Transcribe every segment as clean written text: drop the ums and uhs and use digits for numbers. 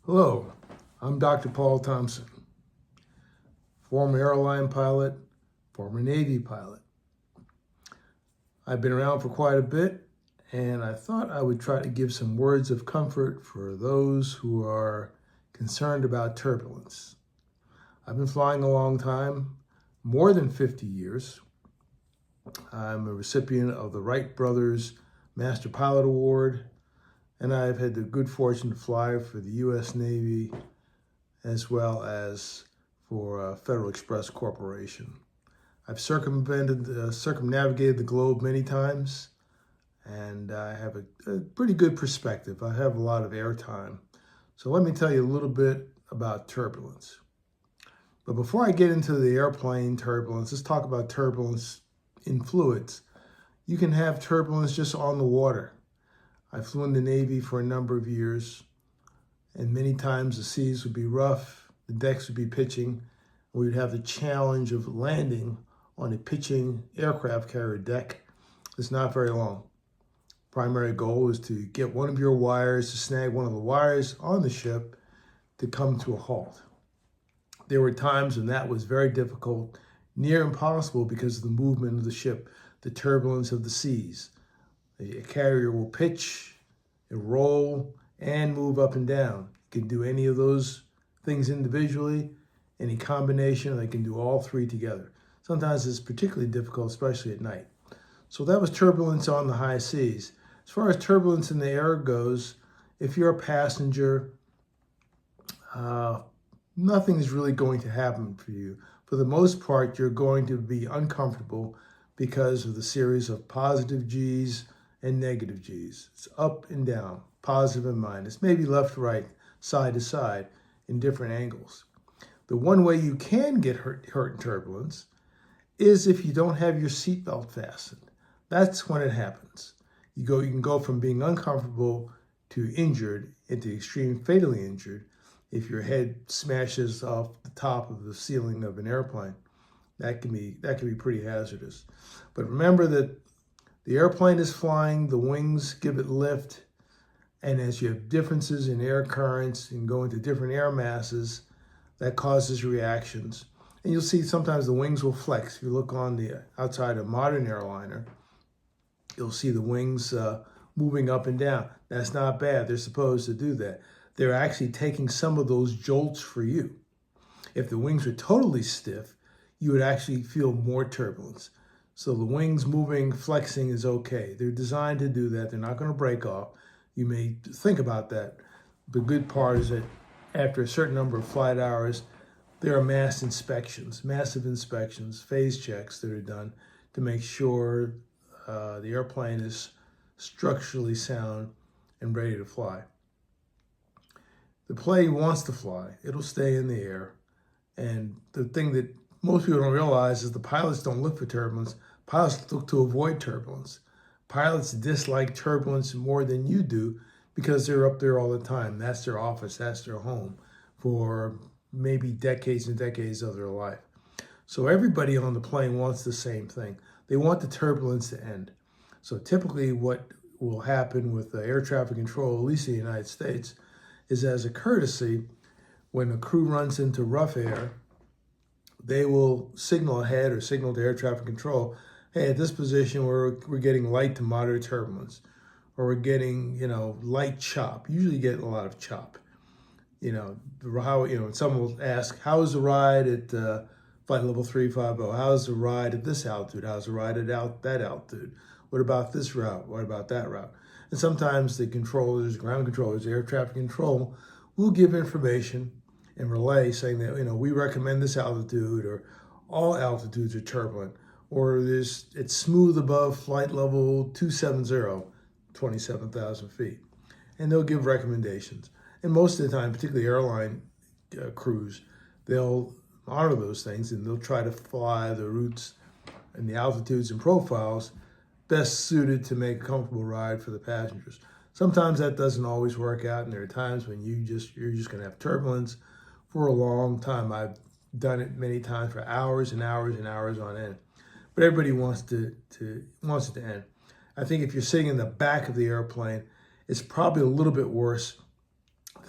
Hello, I'm Dr. Paul Thompson, former airline pilot, former Navy pilot. I've been around for quite a bit, and I thought I would try to give some words of comfort for those who are concerned about turbulence. I've been flying a long time, more than 50 years. I'm a recipient of the Wright Brothers Master Pilot Award, and I've had the good fortune to fly for the U.S. Navy as well as for Federal Express Corporation. I've circumnavigated the globe many times, and I have a pretty good perspective. I have a lot of airtime. So let me tell you a little bit about turbulence. But before I get into the airplane turbulence, let's talk about turbulence in fluids. You can have turbulence just on the water. I flew in the Navy for a number of years, and many times the seas would be rough, the decks would be pitching. We would have the challenge of landing on a pitching aircraft carrier deck. It's not very long. Primary goal is to get one of your wires, to snag one of the wires on the ship to come to a halt. There were times when that was very difficult, near impossible because of the movement of the ship, the turbulence of the seas. A carrier will pitch, roll, and move up and down. You can do any of those things individually, any combination, they can do all three together. Sometimes it's particularly difficult, especially at night. So that was turbulence on the high seas. As far as turbulence in the air goes, if you're a passenger, nothing is really going to happen for you. For the most part, you're going to be uncomfortable because of the series of positive G's and negative G's. It's up and down, positive and minus, maybe left, right, side to side in different angles. The one way you can get hurt in turbulence is if you don't have your seatbelt fastened. That's when it happens. You can go from being uncomfortable to injured into extreme fatally injured if your head smashes off the top of the ceiling of an airplane. That can be pretty hazardous. But remember that the airplane is flying, the wings give it lift, and as you have differences in air currents and go into different air masses, that causes reactions. And you'll see sometimes the wings will flex. If you look on the outside of a modern airliner, you'll see the wings moving up and down. That's not bad. They're supposed to do that. They're actually taking some of those jolts for you. If the wings were totally stiff, you would actually feel more turbulence. So the wings moving, flexing is okay. They're designed to do that. They're not going to break off. You may think about that. The good part is that after a certain number of flight hours, there are massive inspections, phase checks that are done to make sure the airplane is structurally sound and ready to fly. The plane wants to fly. It'll stay in the air. And the thing that most people don't realize is the pilots don't look for turbulence. Pilots look to avoid turbulence. Pilots dislike turbulence more than you do because they're up there all the time. That's their office, that's their home for maybe decades and decades of their life. So everybody on the plane wants the same thing. They want the turbulence to end. So typically what will happen with the air traffic control, at least in the United States, is as a courtesy, when a crew runs into rough air, they will signal ahead or signal to air traffic control, hey, at this position we're getting light to moderate turbulence, or we're getting, light chop. Usually you get a lot of chop. Someone will ask, how's the ride at flight level 350? How's the ride at this altitude? How's the ride at that altitude? What about this route? What about that route? And sometimes the controllers, ground controllers, air traffic control will give information and relay saying that, we recommend this altitude, or all altitudes are turbulent, or it's smooth above flight level 270, 27,000 feet. And they'll give recommendations. And most of the time, particularly airline crews, they'll honor those things and they'll try to fly the routes and the altitudes and profiles best suited to make a comfortable ride for the passengers. Sometimes that doesn't always work out, and there are times when you're just going to have turbulence for a long time. I've done it many times for hours and hours and hours on end. But everybody wants it to end. I think if you're sitting in the back of the airplane, it's probably a little bit worse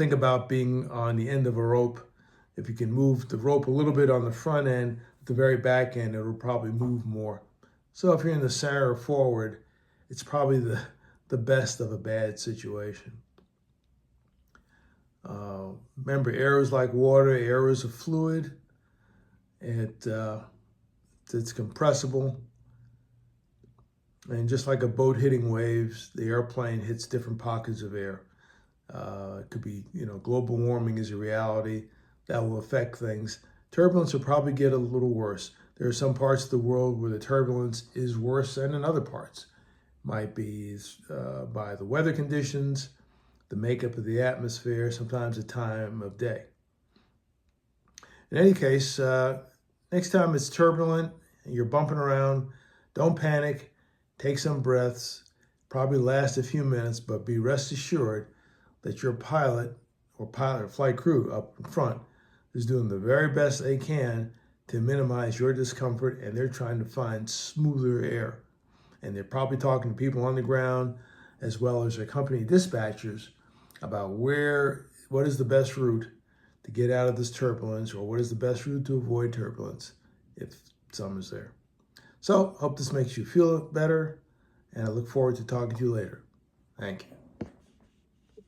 think about being on the end of a rope. If you can move the rope a little bit on the front end, at the very back end, it'll probably move more. So if you're in the center or forward, it's probably the best of a bad situation. Remember, air is like water. Air is a fluid. It's compressible. And just like a boat hitting waves, the airplane hits different pockets of air. It could be, global warming is a reality that will affect things. Turbulence will probably get a little worse. There are some parts of the world where the turbulence is worse than in other parts. Might be by the weather conditions, the makeup of the atmosphere, sometimes the time of day. In any case, next time it's turbulent and you're bumping around, don't panic. Take some breaths. Probably last a few minutes, but be rest assured that your pilot or flight crew up in front is doing the very best they can to minimize your discomfort, and they're trying to find smoother air. And they're probably talking to people on the ground as well as their company dispatchers about what is the best route to get out of this turbulence, or what is the best route to avoid turbulence if some is there. So, hope this makes you feel better, and I look forward to talking to you later. Thank you.